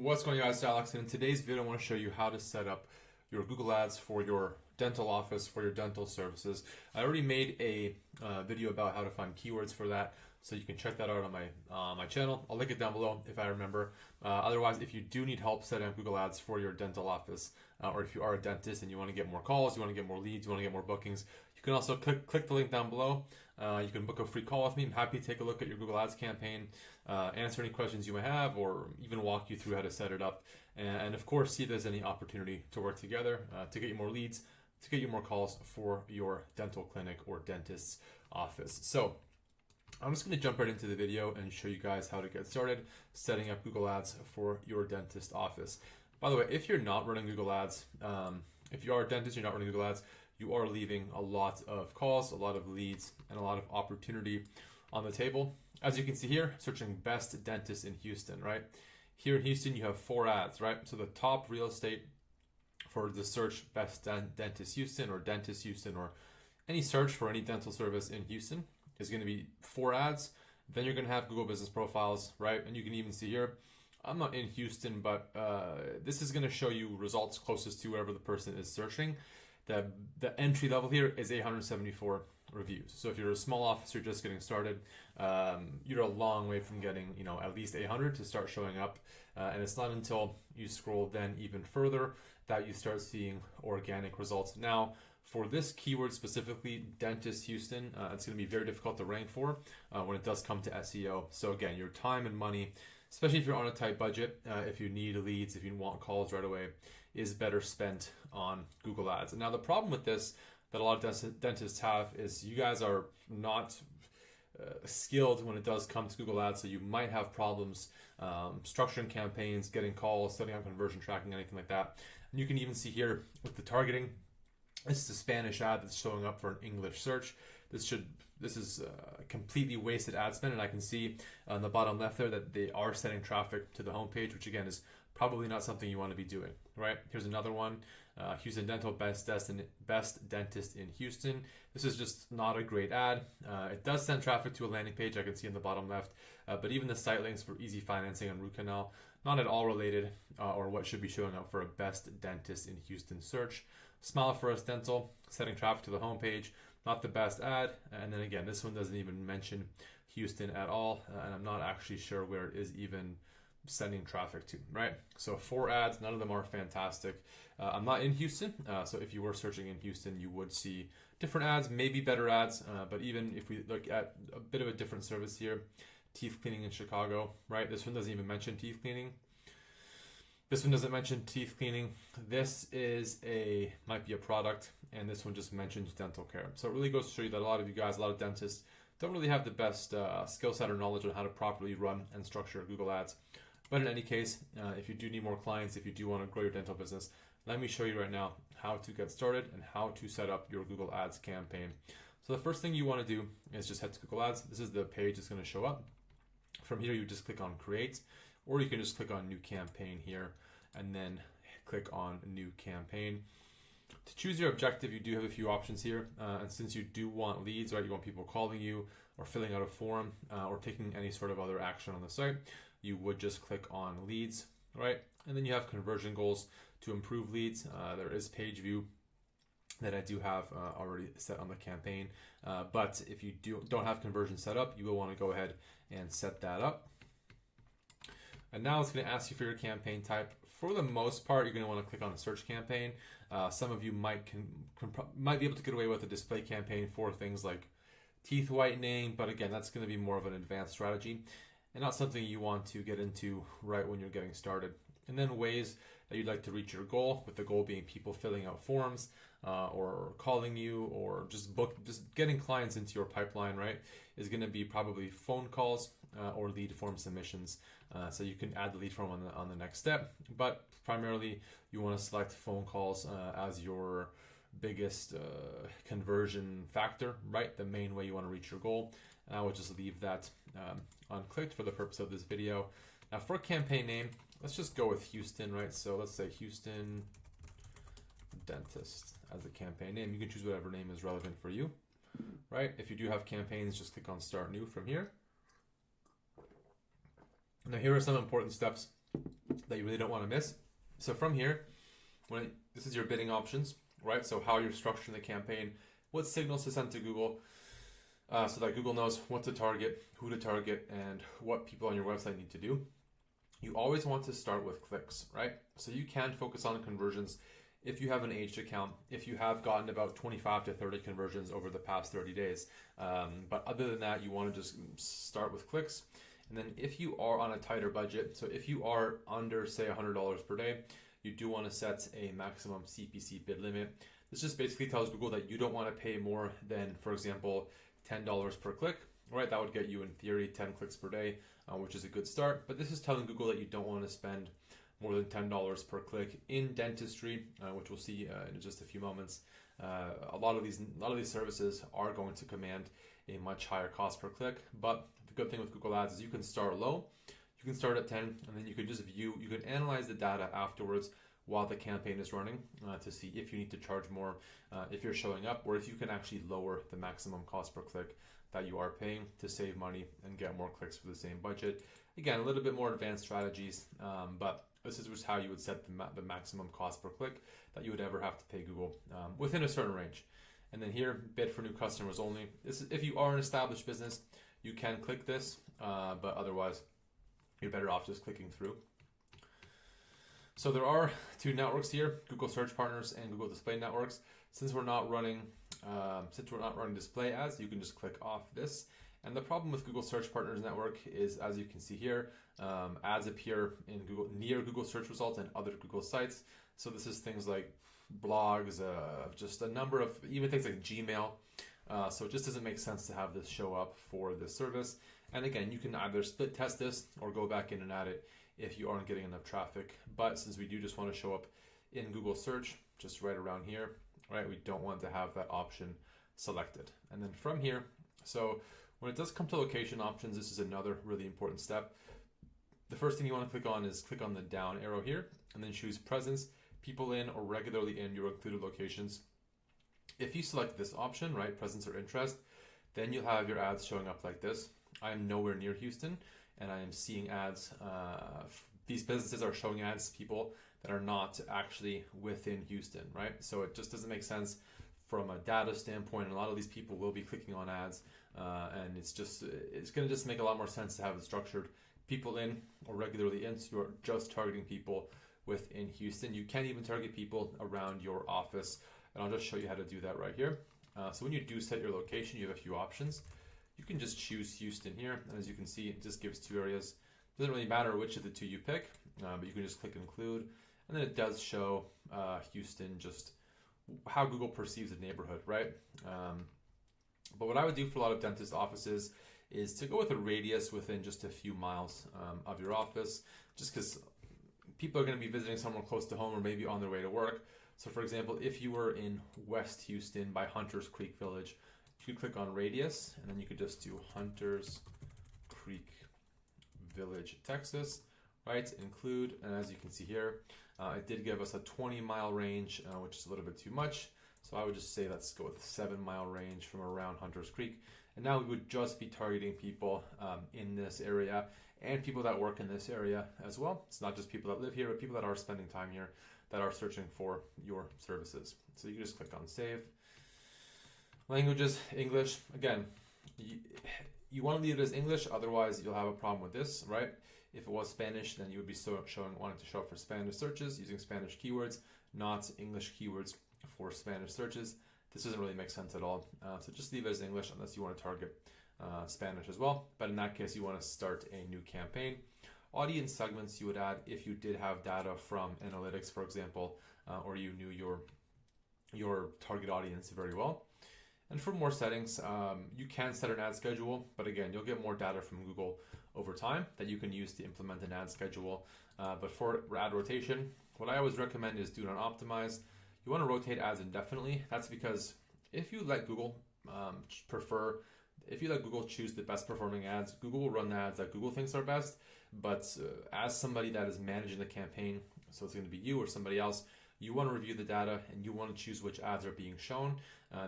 What's going on, guys? It's Alex, and in today's video I want to show you how to set up your Google Ads for your dental office, for your dental services. I already made a video about how to find keywords for that, so you can check that out on my channel. I'll link it down below if I remember. Otherwise, if you do need help setting up Google Ads for your dental office, or if you are a dentist and you want to get more calls, you want to get more leads, you want to get more bookings, you can also click the link down below. You can book a free call with me. I'm happy to take a look at your Google Ads campaign, answer any questions you may have, or even walk you through how to set it up. And of course, see if there's any opportunity to work together to get you more leads, to get you more calls for your dental clinic or dentist's office. So I'm just going to jump right into the video and show you guys how to get started setting up Google Ads for your dentist office. By the way, if you're not running Google Ads, if you are a dentist, you're not running Google Ads, you are leaving a lot of calls, a lot of leads, and a lot of opportunity on the table. As you can see here, searching best dentist in Houston, right? Here in Houston, you have 4 ads, right? So the top real estate for the search best dentist Houston or dentist Houston or any search for any dental service in Houston is going to be 4 ads. Then you're going to have Google Business Profiles, right? And you can even see here, I'm not in Houston, but this is going to show you results closest to wherever the person is searching. The entry level here is 874 reviews. So if you're a small office, you're just getting started, you're a long way from getting, at least 800 to start showing up. And it's not until you scroll then even further that you start seeing organic results. Now, for this keyword specifically, dentist Houston, it's going to be very difficult to rank for when it does come to SEO. So again, your time and money, especially if you're on a tight budget, if you need leads, if you want calls right away, is better spent on Google Ads. And now the problem with this that a lot of dentists have is you guys are not skilled when it does come to Google Ads, so you might have problems structuring campaigns, getting calls, setting up conversion tracking, anything like that. And you can even see here with the targeting, this is a Spanish ad that's showing up for an English search. This is a completely wasted ad spend, and I can see on the bottom left there that they are sending traffic to the homepage, which again is probably not something you want to be doing, right? Here's another one, Houston Dental, best dentist in Houston. This is just not a great ad. It does send traffic to a landing page, I can see in the bottom left, but even the site links for easy financing and root canal, not at all related or what should be showing up for a best dentist in Houston search. Smile for Us Dental, setting traffic to the homepage, not the best ad. And then again, this one doesn't even mention Houston at all, and I'm not actually sure where it is even sending traffic to, right? So 4 ads, none of them are fantastic. I'm not in Houston, so if you were searching in Houston, you would see different ads, maybe better ads, but even if we look at a bit of a different service here, teeth cleaning in Chicago, right? This one doesn't even mention teeth cleaning. This one doesn't mention teeth cleaning. This might be a product, and this one just mentions dental care. So it really goes to show you that a lot of you guys, a lot of dentists, don't really have the best skill set or knowledge on how to properly run and structure Google Ads. But in any case, if you do need more clients, if you do want to grow your dental business, let me show you right now how to get started and how to set up your Google Ads campaign. So the first thing you want to do is just head to Google Ads. This is the page that's going to show up. From here, you just click on Create, or you can just click on New Campaign here and then click on New Campaign. To choose your objective, you do have a few options here. And since you do want leads, right, you want people calling you or filling out a form or taking any sort of other action on the site, you would just click on leads, right? And then you have conversion goals to improve leads. There is page view that I do have already set on the campaign. But if you don't have conversion set up, you will want to go ahead and set that up. And now it's going to ask you for your campaign type. For the most part, you're going to want to click on a search campaign. Some of you might be able to get away with a display campaign for things like teeth whitening, but again, that's going to be more of an advanced strategy and not something you want to get into right when you're getting started. And then ways that you'd like to reach your goal, with the goal being people filling out forms or calling you or just getting clients into your pipeline, right, is going to be probably phone calls or lead form submissions. So you can add the lead form on the next step, but primarily you want to select phone calls as your biggest conversion factor, right? The main way you want to reach your goal. And I would just leave that unclicked for the purpose of this video. Now for campaign name, let's just go with Houston, right? So let's say Houston Dentist as the campaign name. You can choose whatever name is relevant for you, right? If you do have campaigns, just click on Start New from here. Now here are some important steps that you really don't want to miss. So from here, this is your bidding options, right? So how you're structuring the campaign, what signals to send to Google, so that Google knows what to target, who to target, and what people on your website need to do. You always want to start with clicks, right? So you can focus on conversions if you have an aged account, if you have gotten about 25 to 30 conversions over the past 30 days. But other than that, you want to just start with clicks. And then if you are on a tighter budget, so if you are under, say, $100 per day, you do want to set a maximum CPC bid limit. This just basically tells Google that you don't want to pay more than, for example, $10 per click, right? That would get you, in theory, 10 clicks per day, which is a good start. But this is telling Google that you don't want to spend more than $10 per click in dentistry, which we'll see in just a few moments. A lot of these services are going to command a much higher cost per click. But the good thing with Google Ads is you can start low. You can start at 10, and then you can just you can analyze the data afterwards while the campaign is running to see if you need to charge more, if you're showing up, or if you can actually lower the maximum cost per click that you are paying to save money and get more clicks for the same budget. Again, a little bit more advanced strategies, but this is just how you would set the maximum cost per click that you would ever have to pay Google within a certain range. And then here, bid for new customers only. This is if you are an established business, you can click this, but otherwise, you're better off just clicking through. So there are two networks here, Google Search Partners and Google Display Networks. Since we're not running display ads, you can just click off this. And the problem with Google Search Partners Network is, as you can see here, ads appear in near Google search results and other Google sites. So this is things like blogs, just a number of, even things like Gmail. So it just doesn't make sense to have this show up for this service. And again, you can either split test this or go back in and add it if you aren't getting enough traffic. But since we do just want to show up in Google search, just right around here, right, we don't want to have that option selected. And then from here, so when it does come to location options, this is another really important step. The first thing you want to click on is click on the down arrow here and then choose presence, people in or regularly in your included locations. If you select this option, right, presence or interest, then you'll have your ads showing up like this. I am nowhere near Houston, and I am seeing ads. These businesses are showing ads to people that are not actually within Houston, right? So it just doesn't make sense from a data standpoint. And a lot of these people will be clicking on ads, and it's going to just make a lot more sense to have it structured people in or regularly in, so you're just targeting people within Houston. You can even target people around your office, and I'll just show you how to do that right here. So when you do set your location, you have a few options. You can just choose Houston here, and as you can see, it just gives two areas. It doesn't really matter which of the two you pick, but you can just click include, and then it does show Houston, just how Google perceives the neighborhood, right? But what I would do for a lot of dentist offices is to go with a radius within just a few miles of your office, just because people are going to be visiting somewhere close to home or maybe on their way to work. So for example, if you were in West Houston by Hunters Creek Village, you could click on radius, and then you could just do Hunters Creek Village, Texas, right? Include, and as you can see here, it did give us a 20-mile range, which is a little bit too much. So I would just say let's go with a 7-mile range from around Hunters Creek. And now we would just be targeting people in this area and people that work in this area as well. It's not just people that live here, but people that are spending time here that are searching for your services. So you can just click on save. Languages, English. Again, you want to leave it as English, otherwise you'll have a problem with this, right? If it was Spanish, then you would be wanting to show up for Spanish searches using Spanish keywords, not English keywords for Spanish searches. This doesn't really make sense at all. So just leave it as English unless you want to target Spanish as well. But in that case, you want to start a new campaign. Audience segments you would add if you did have data from analytics, for example, or you knew your target audience very well. And for more settings, you can set an ad schedule, but again, you'll get more data from Google over time that you can use to implement an ad schedule. But for ad rotation, what I always recommend is do not optimize. You want to rotate ads indefinitely. That's because if you let Google choose the best performing ads, Google will run the ads that Google thinks are best. But as somebody that is managing the campaign, so it's going to be you or somebody else, you want to review the data and you want to choose which ads are being shown.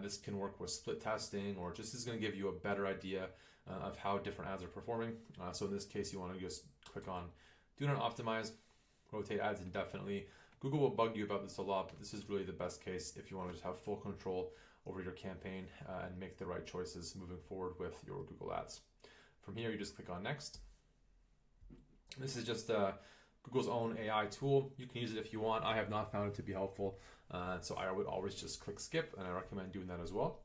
This can work with split testing, or just is going to give you a better idea of how different ads are performing. So in this case, you want to just click on do not optimize. rotate ads indefinitely. Google will bug you about this a lot, but this is really the best case if you want to just have full control over your campaign and make the right choices moving forward with your Google Ads. From here, you just click on next. This is just Google's own AI tool. You can use it if you want. I have not found it to be helpful, so I would always just click skip, and I recommend doing that as well.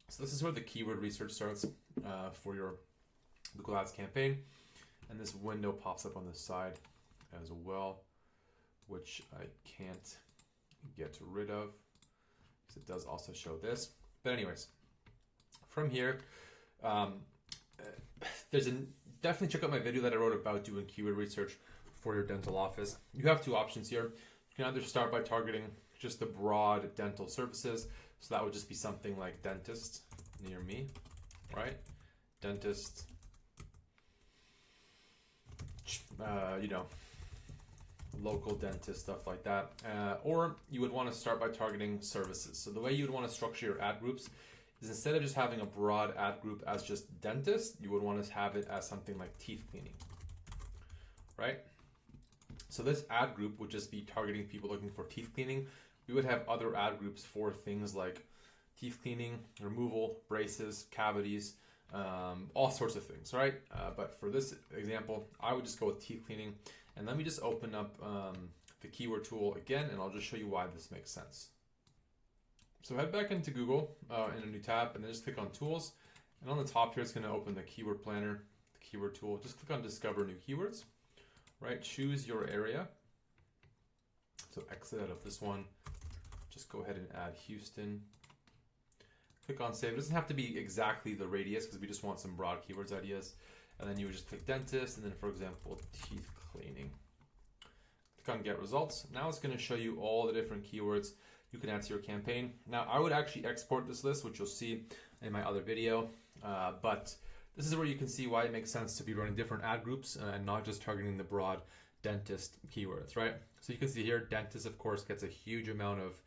So this is where the keyword research starts for your Google Ads campaign, and this window pops up on the side as well, which I can't get rid of because it does also show this. But anyways, from here, definitely check out my video that I wrote about doing keyword research for your dental office. You have two options here. You can either start by targeting just the broad dental services. So that would just be something like dentist near me, right? Dentist, local dentist, stuff like that. Or you would want to start by targeting services. So the way you would want to structure your ad groups is instead of just having a broad ad group as just dentist, you would want to have it as something like teeth cleaning, right? So this ad group would just be targeting people looking for teeth cleaning. We would have other ad groups for things like teeth cleaning, removal, braces, cavities, all sorts of things, right? But for this example, I would just go with teeth cleaning. And let me just open up the keyword tool again, and I'll just show you why this makes sense. So head back into Google in a new tab, and then just click on Tools. And on the top here, it's going to open the Keyword Planner, the Keyword tool. Just click on Discover New Keywords, right? Choose your area. So exit out of this one. Just go ahead and add Houston. Click on Save. It doesn't have to be exactly the radius because we just want some broad keywords ideas. And then you would just click Dentist, and then for example, teeth cleaning. Click on Get Results. Now it's going to show you all the different keywords you can add to your campaign. Now I would actually export this list, which you'll see in my other video, but this is where you can see why it makes sense to be running different ad groups and not just targeting the broad dentist keywords, right? So you can see here, dentist of course gets a huge amount of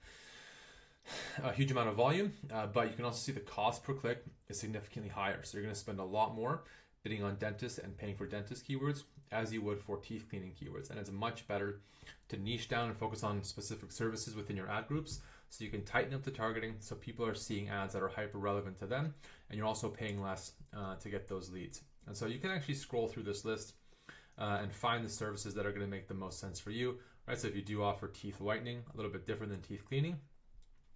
volume, but you can also see the cost per click is significantly higher. So you're going to spend a lot more bidding on dentist and paying for dentist keywords as you would for teeth cleaning keywords. And it's much better to niche down and focus on specific services within your ad groups so you can tighten up the targeting so people are seeing ads that are hyper relevant to them, and you're also paying less to get those leads. And so you can actually scroll through this list and find the services that are going to make the most sense for you, right? So if you do offer teeth whitening, a little bit different than teeth cleaning,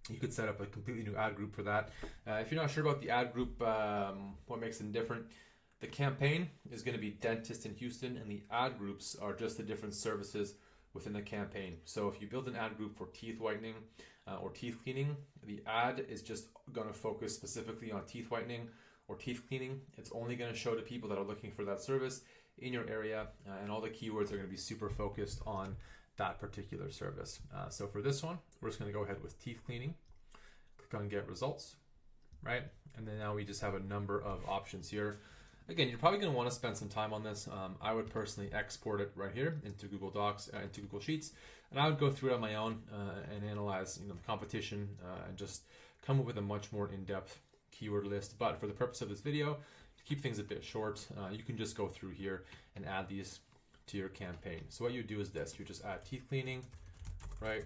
you could set up a completely new ad group for that. If you're not sure about the ad group, what makes them different, the campaign is going to be dentist in Houston, and the ad groups are just the different services within the campaign. So if you build an ad group for teeth whitening or teeth cleaning, the ad is just going to focus specifically on teeth whitening or teeth cleaning. It's only going to show to people that are looking for that service in your area, and all the keywords are going to be super focused on that particular service. So for this one, we're just going to go ahead with teeth cleaning. Click on Get Results, right? And then now we just have a number of options here. Again, you're probably going to want to spend some time on this. I would personally export it right here into Google Docs, into Google Sheets, and I would go through it on my own and analyze, the competition and just come up with a much more in-depth keyword list. But for the purpose of this video, to keep things a bit short, you can just go through here and add these to your campaign. So what you do is this: you just add teeth cleaning, right?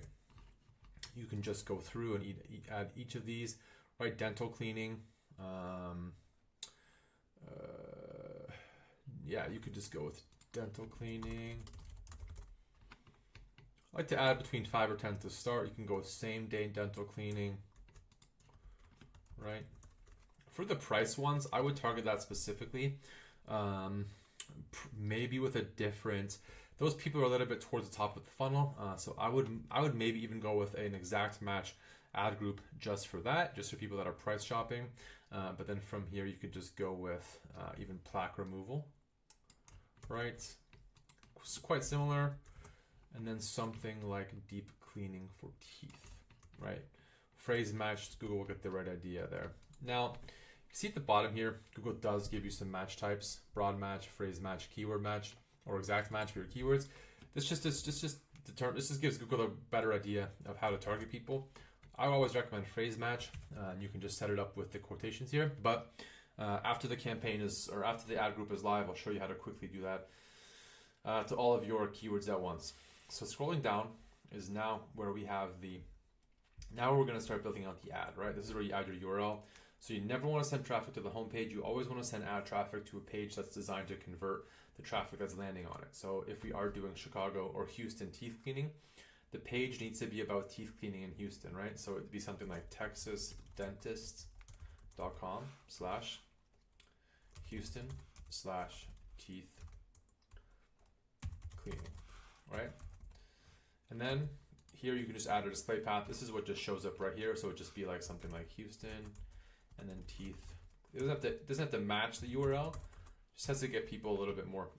You can just go through and add each of these, right? Dental cleaning. Yeah, you could just go with dental cleaning. I like to add between 5 or 10 to start. You can go with same day dental cleaning, right? For the price ones, I would target that specifically. Maybe with a different, those people are a little bit towards the top of the funnel. So I would maybe even go with an exact match ad group just for that, just for people that are price shopping. But then from here, you could just go with even plaque removal, right? It's quite similar. And then something like deep cleaning for teeth, right? Phrase matched, Google will get the right idea there. Now, you see at the bottom here, Google does give you some match types: broad match, phrase match, keyword match, or exact match for your keywords. This just gives Google a better idea of how to target people. I always recommend phrase match, and you can just set it up with the quotations here. But after the campaign after the ad group is live, I'll show you how to quickly do that. to all of your keywords at once. So scrolling down is now where we have now we're going to start building out the ad, right? This is where you add your URL. So you never want to send traffic to the homepage. You always want to send ad traffic to a page that's designed to convert the traffic that's landing on it. So if we are doing Chicago or Houston teeth cleaning, the page needs to be about teeth cleaning in Houston, right? So it'd be something like texasdentist.com/Houston/teeth cleaning, right? And then here you can just add a display path. This is what just shows up right here. So it'd just be like something like Houston and then teeth. It doesn't have to match the URL. Just has to get people a little bit more,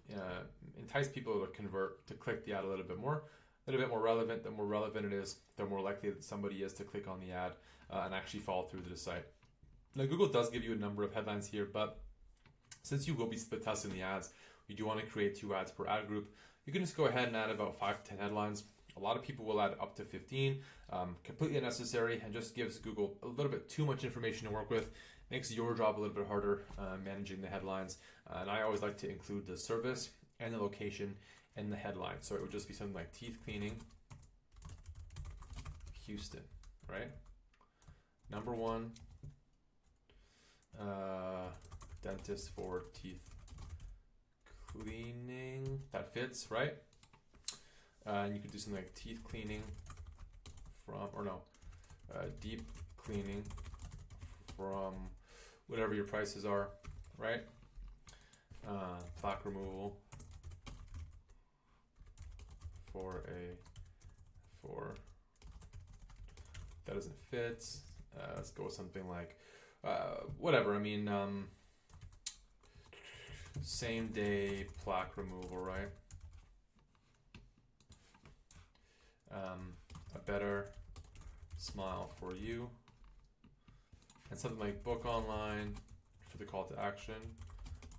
entice people to convert, to click the ad a little bit more relevant. The more relevant it is, the more likely that somebody is to click on the ad and actually follow through to the site. Now Google does give you a number of headlines here, but since you will be split testing the ads, you do want to create 2 ads per ad group. You can just go ahead and add about 5 to 10 headlines. A lot of people will add up to 15, completely unnecessary, and just gives Google a little bit too much information to work with. Makes your job a little bit harder managing the headlines. And I always like to include the service and the location in the headline. So it would just be something like teeth cleaning, Houston, right? Number 1, dentist for teeth cleaning. That fits, right? And you could do something like teeth cleaning deep cleaning from whatever your prices are, right? Plaque removal for that doesn't fit. Let's go with something like whatever. I mean, same day plaque removal, right? A better smile for you, and something like book online for the call to action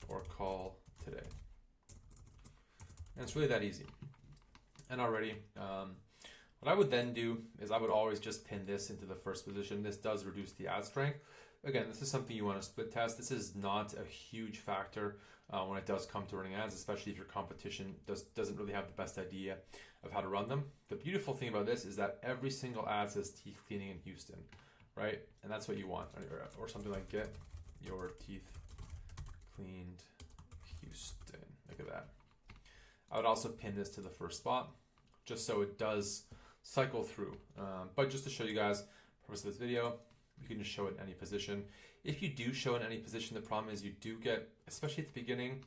or call today. And it's really that easy. And already, what I would then do is I would always just pin this into the first position. This does reduce the ad strength. Again, this is something you want to split test. This is not a huge factor when it does come to running ads, especially if your competition doesn't really have the best idea of how to run them. The beautiful thing about this is that every single ad says teeth cleaning in Houston, right? And that's what you want. Or something like get your teeth cleaned Houston. Look at that. I would also pin this to the first spot just so it does cycle through. But just to show you guys the purpose of this video, you can just show it in any position. If you do show in any position, the problem is you do get, especially at the beginning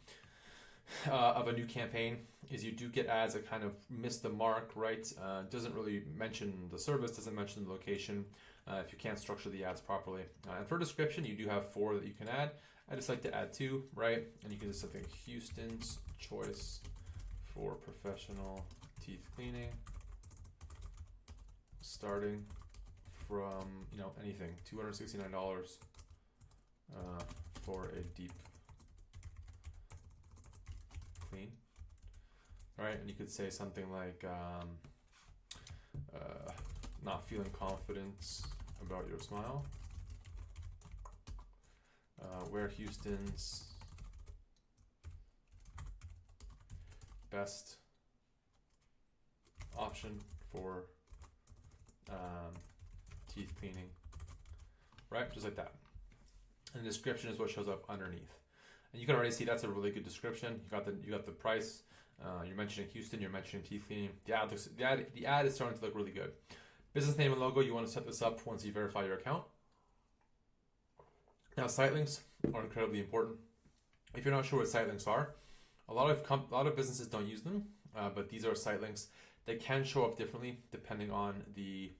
of a new campaign, is you do get ads that kind of miss the mark, right? Doesn't really mention the service, doesn't mention the location, if you can't structure the ads properly. And for description, you do have 4 that you can add. I just like to add 2, right? And you can do something like Houston's choice for professional teeth cleaning, starting from, anything, $269 for a deep clean. All right, and you could say something like not feeling confident about your smile. Where Houston's best option for teeth cleaning, right? Just like that. And the description is what shows up underneath. And you can already see that's a really good description. You got the price. You're mentioning Houston. You're mentioning teeth cleaning. The ad is starting to look really good. Business name and logo. You want to set this up once you verify your account. Now, site links are incredibly important. If you're not sure what site links are, a lot of businesses don't use them, but these are site links. They can show up differently depending on the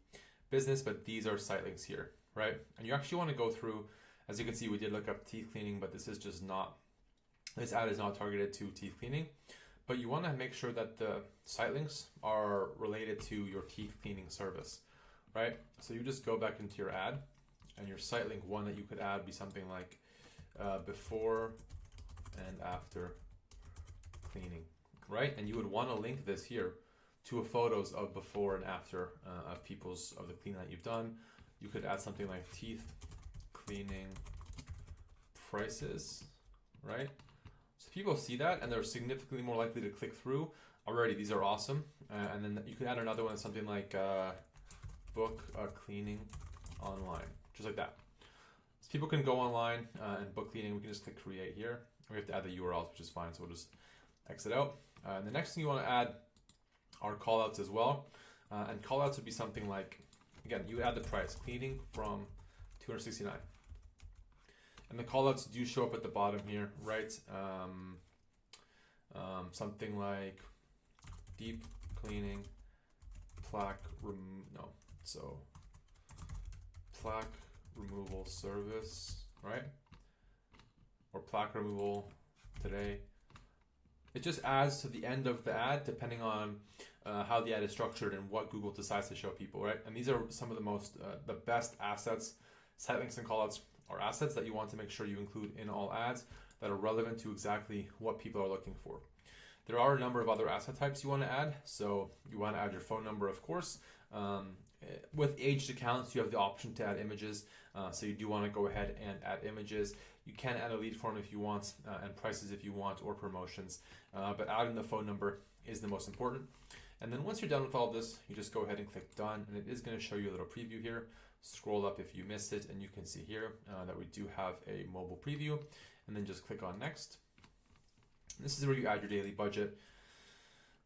business, but these are site links here, right? And you actually want to go through, as you can see, we did look up teeth cleaning, but this ad is not targeted to teeth cleaning. But you want to make sure that the site links are related to your teeth cleaning service, right? So you just go back into your ad, and your site link one that you could add be something like before and after cleaning, right? And you would want to link this here to photos of before and after of the cleaning that you've done. You could add something like teeth cleaning prices, right? So people see that and they're significantly more likely to click through. Already, these are awesome. And then you can add another one, something like book cleaning online, just like that. So people can go online and book cleaning. We can just click create here. We have to add the URLs, which is fine, so we'll just exit out. And the next thing you want to add are callouts as well. And callouts would be something like, again, you add the price, cleaning from $269. And the callouts do show up at the bottom here, right? Something like deep cleaning, plaque removal service, right? Or plaque removal today. It just adds to the end of the ad depending on how the ad is structured and what Google decides to show people, right? And these are some of the best assets. Site links and callouts are assets that you want to make sure you include in all ads that are relevant to exactly what people are looking for. There are a number of other asset types you want to add. So you want to add your phone number, of course. With aged accounts, you have the option to add images. So you do want to go ahead and add images. You can add a lead form if you want, and prices if you want, or promotions. But adding the phone number is the most important. And then once you're done with all this, you just go ahead and click done. And it is going to show you a little preview here. Scroll up if you missed it, and you can see here that we do have a mobile preview. And then just click on next. This is where you add your daily budget.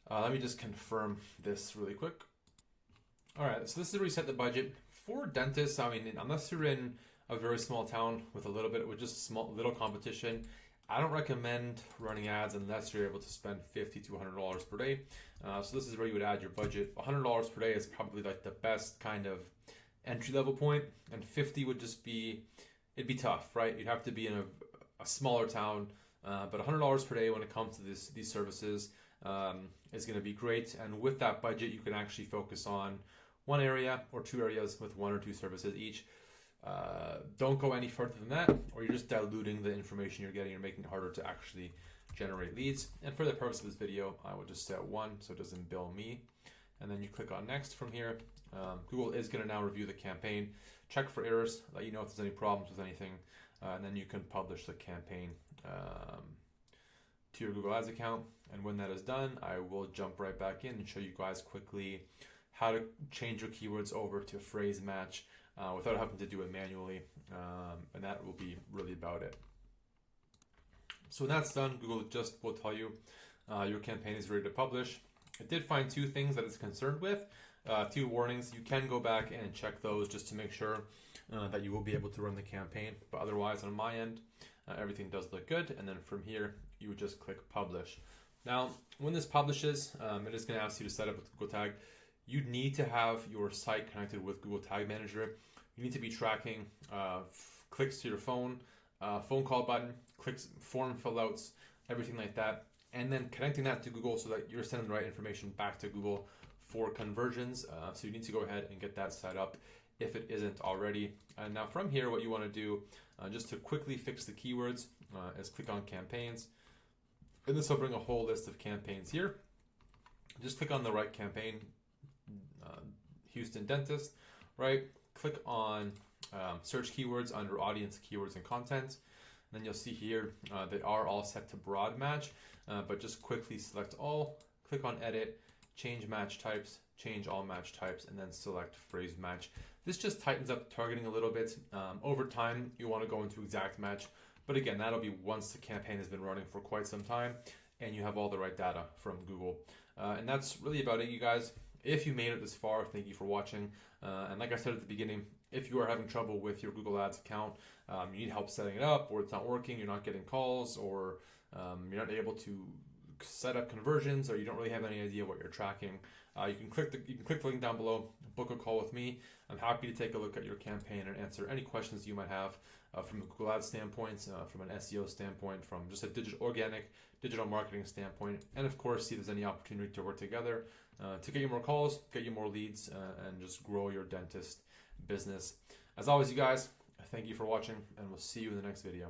Let me just confirm this really quick. All right, so this is where you set the budget. For dentists, I mean, unless you're in a very small town with with just little competition, I don't recommend running ads unless you're able to spend $50 to $100 per day. So this is where you would add your budget. $100 per day is probably like the best kind of entry level point, and 50 would just be, it'd be tough, right? You'd have to be in a smaller town, but $100 per day when it comes to these services is going to be great. And with that budget, you can actually focus on one area or two areas with one or two services each. Don't go any further than that, or you're just diluting the information you're getting. You're making it harder to actually generate leads. And for the purpose of this video, I will just set 1 so it doesn't bill me. And then you click on next from here. Google is going to now review the campaign, check for errors, let you know if there's any problems with anything, and then you can publish the campaign to your Google Ads account. And when that is done, I will jump right back in and show you guys quickly how to change your keywords over to phrase match without having to do it manually. And that will be really about it. So when that's done, Google just will tell you your campaign is ready to publish. It did find 2 things that it's concerned with, 2 warnings. You can go back and check those just to make sure that you will be able to run the campaign. But otherwise, on my end, everything does look good. And then from here, you would just click publish. Now, when this publishes, it is going to ask you to set up with Google Tag. You need to have your site connected with Google Tag Manager. You need to be tracking clicks to your phone call button, clicks, form fill outs, everything like that. And then connecting that to Google so that you're sending the right information back to Google for conversions. So you need to go ahead and get that set up if it isn't already. And now from here, what you want to do, just to quickly fix the keywords, is click on campaigns. And this will bring a whole list of campaigns here. Just click on the right campaign, Houston Dentist, right? Click on search keywords under audience, keywords, and content. And then you'll see here, they are all set to broad match, but just quickly select all, click on edit, change match types, change all match types, and then select phrase match. This just tightens up targeting a little bit. Over time, you want to go into exact match, but again, that'll be once the campaign has been running for quite some time and you have all the right data from Google. And that's really about it, you guys. If you made it this far, thank you for watching. And like I said at the beginning, if you are having trouble with your Google Ads account, you need help setting it up, or it's not working, you're not getting calls, or you're not able to set up conversions, or you don't really have any idea what you're tracking, you can click the link down below, book a call with me. I'm happy to take a look at your campaign and answer any questions you might have from a Google Ads standpoint, from an SEO standpoint, from just a organic digital marketing standpoint, and of course, see if there's any opportunity to work together to get you more calls, get you more leads, and just grow your dentist business. As always, you guys, thank you for watching, and we'll see you in the next video.